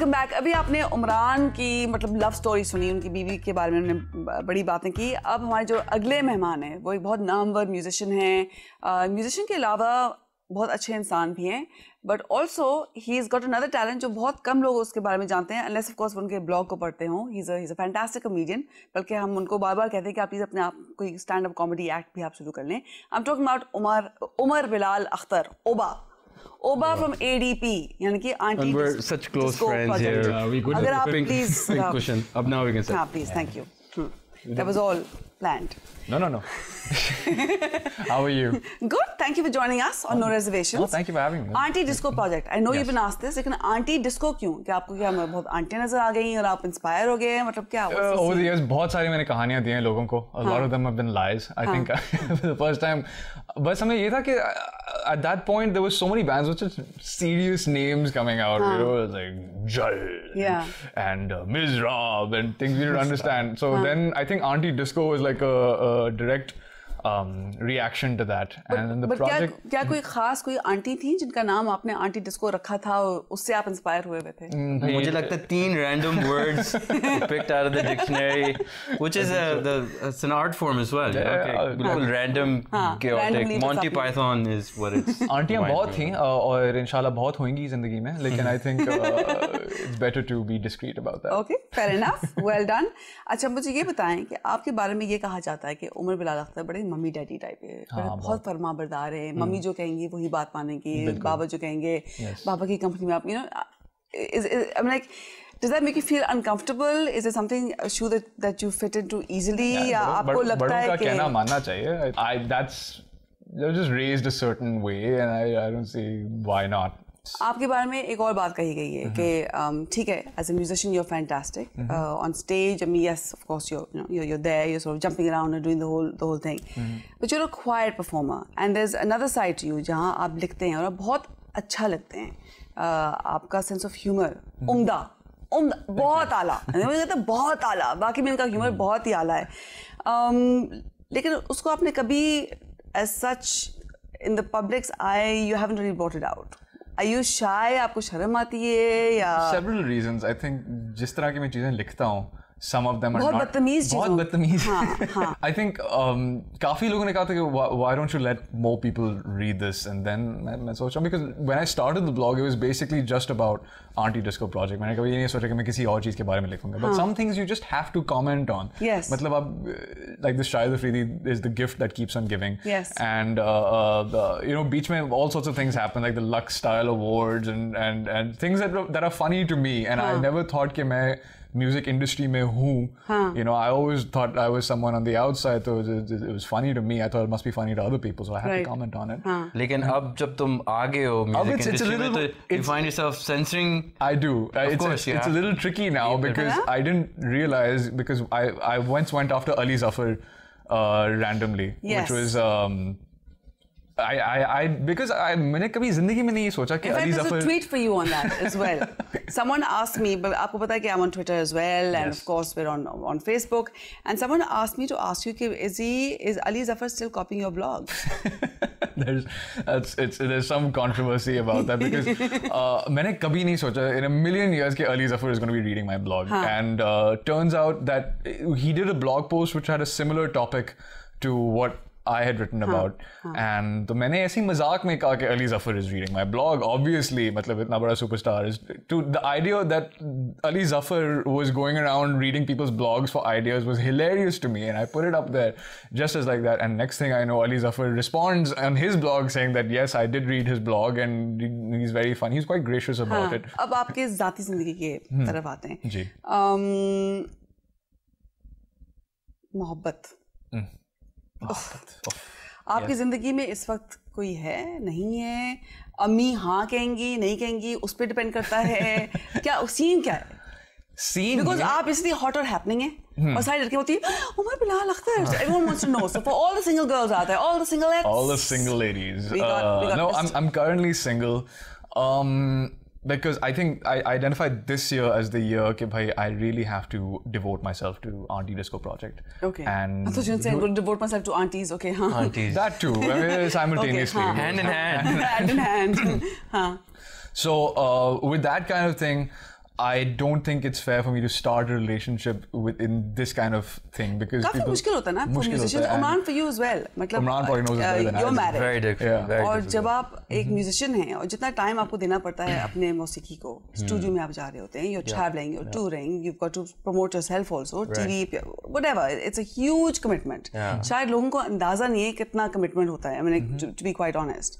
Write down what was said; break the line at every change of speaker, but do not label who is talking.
Welcome back. अभी आपने उमरान की मतलब लव स्टोरी सुनी, उनकी बीवी के बारे में उन्होंने बड़ी बातें की। अब हमारे जो अगले मेहमान हैं वो एक बहुत नामवर म्यूजिशियन हैं। म्यूजिशियन के अलावा बहुत अच्छे इंसान भी हैं, but also he is got another talent जो बहुत कम लोग उसके बारे में जानते हैं, अनलेस ऑफ कोर्स वो उनके ब्लॉग को पढ़ते हों। He is a fantastic comedian. बल्कि हम उनको बार बार कहते हैं कि आप प्लीज़ अपने आप कोई स्टैंड अप कॉमेडी एक्ट भी आप शुरू कर लें। I am talking about Umar Bilal Akhtar, ओबा from ADP, यानी कि aunty.
And we're such close friends here.
अगर आप please
cushion. Up now we can say.
हाँ please, thank you. That was all planned.
No. How are you?
Good. Thank you for joining us on No Reservations.
Oh, thank you for having me.
Aunty Disco Project. I know you've been asked this, लेकिन Aunty Disco क्यों? क्या आपको क्या बहुत आंटियां नजर आ गई और आप इंस्पायर हो गए? मतलब क्या?
Over the years, बहुत सारी मैंने कहानियां दी हैं लोगों को. A lot of them have been lies. I think for the first time, बस हमें ये था कि at that point there was so many bands with such serious names coming out. You know, it was like Jal and Mizrab and things we didn't understand. So then I think Aunty Disco was like a direct reaction to that. And the project.
क्या कोई खास कोई aunty थी जिनका नाम आपने aunty disco रखा था और उससे आप इंस्पायर हुए हुए थे?
मुझे लगता है 3 random words picked out of the dictionary, which is it's an art form as well. बिल्कुल random, chaotic. Monty Python is what it's.
आंटियां बहुत थी और इंशाल्लाह बहुत होंगी जिंदगी में, लेकिन I think it's better to be discreet about that.
Okay, fair enough. Well done. अच्छा मुझे ये बताएं कि आपके बारे में ये कहा जाता है कि उमर बिलाल अख्तर बड़े मम्मी डैडी टाइप है, बहुत फरमा बरदार है। मम्मी जो कहेंगी वही बात मानेंगी, बाबा जो कहेंगे बाबा की कंपनी में आप I'm like, does that make you feel uncomfortable? Is it something a shoe that you fit into easily? या आपको लगता है कि
बड़ों का कहना मानना चाहिए? They're just raised a certain way and I don't see why not.
आपके बारे में एक और बात कही गई है कि ठीक है, as a musician you're fantastic on stage. I mean, yes, of course you're there, you're sort of jumping around and doing the whole thing, but you're a quiet performer and there's another side to you जहाँ आप लिखते हैं और आप बहुत अच्छा लगते हैं। आपका सेंस ऑफ ह्यूमर उम्दा बहुत आला, मुझे कहते हैं बहुत आला, बाकी में इनका ह्यूमर बहुत ही आला है। लेकिन उसको आपने कभी as such in the public's eye you haven't really brought it out. Are you shy? आपको शर्म आती है या?
Several reasons. I think जिस तरह की मैं चीजें लिखता हूँ, some of them are
बहुत बदतमीज
बहुत बदतमीज।
हाँ।
I think काफी लोगों ने कहा था कि why don't you let more people read this, and then मैं सोचा because when I started the blog it was basically just about Aunty Disco Project. मैंने कभी ये नहीं सोचा कि मैं किसी और चीज के बारे में लिखूंगा, but some things you just have to comment on.
Yes.
मतलब अब like this Shahid Afridi is the gift that keeps on giving.
Yes.
And बीच में all sorts of things happen like the Lux Style Awards and things that are funny to me, and I never thought कि मैं music industry में हूँ. I always thought I was someone on the outside, so it was funny to me. I thought it must be funny to other people, so I had to comment on it.
लेकिन अब जब तुम आ गए हो music industry में, तो you find yourself censoring.
I do.
It's
a little tricky now because I didn't realize, because I once went after Ali Zafar randomly, which was because मैंने कभी जिंदगी में नहीं सोचा कि Ali Zafar.
There's a tweet for you on that as well. Someone asked me, but आपको पता है कि I'm on Twitter as well, and of course we're on Facebook, and someone asked me to ask you कि is Ali Zafar still copying your blog?
There's some controversy about that because मैंने कभी नहीं सोचा in a million years कि Ali Zafar is going to be reading my blog, and turns out that he did a blog post which had a similar topic to what I had written about, and तो मैंने ऐसी मजाक में कहा कि Ali Zafar is reading my blog. Obviously, मतलब इतना बड़ा superstar is to the idea that Ali Zafar was going around reading people's blogs for ideas was hilarious to me, and I put it up there just as like that. And next thing I know, Ali Zafar responds on his blog saying that yes, I did read his blog and he's very funny. He's quite gracious about it.
अब आपके ज़ाती ज़िंदगी के तरफ आते हैं
जी।
मोहब्बत आपकी जिंदगी में इस वक्त कोई है, नहीं है? अम्मी हाँ कहेंगी, नहीं कहेंगी, उस पर डिपेंड करता है क्या? सीन क्या है?
Scene
because आप इसलिए hot और happening है और सारी लड़कियां होती हैं Umar Bilal Akhtar. Everyone wants to know. So for all the single girls out there, all the singleettes,
all the single ladies.
We got
no, I'm currently single. Because I think I identified this year as the year कि भाई I really have to devote myself to Aunty Disco Project.
Okay.
And
I thought you were saying I'm going to devote myself to aunties. Okay, huh?
Aunties.
That too. I mean, simultaneously.
Okay,
hand in hand.
Hand in hand. Huh.
So with that kind of thing, I don't think it's fair for me to start a relationship in this kind of thing because
काफी मुश्किल होता है ना for musicians. Umran for you as well. मतलब
Umran probably knows it better than I do.
You're married.
Very different. Very
और जब आप एक musician हैं और जितना टाइम आपको देना पड़ता है अपने मौसीकी को, स्टूडियो में आप जा रहे होते हैं, you're traveling, you're touring, you've got to promote yourself also, TV, whatever. It's a huge commitment. शायद लोगों को अंदाजा नहीं है कितना commitment होता है. I mean, to be quite honest.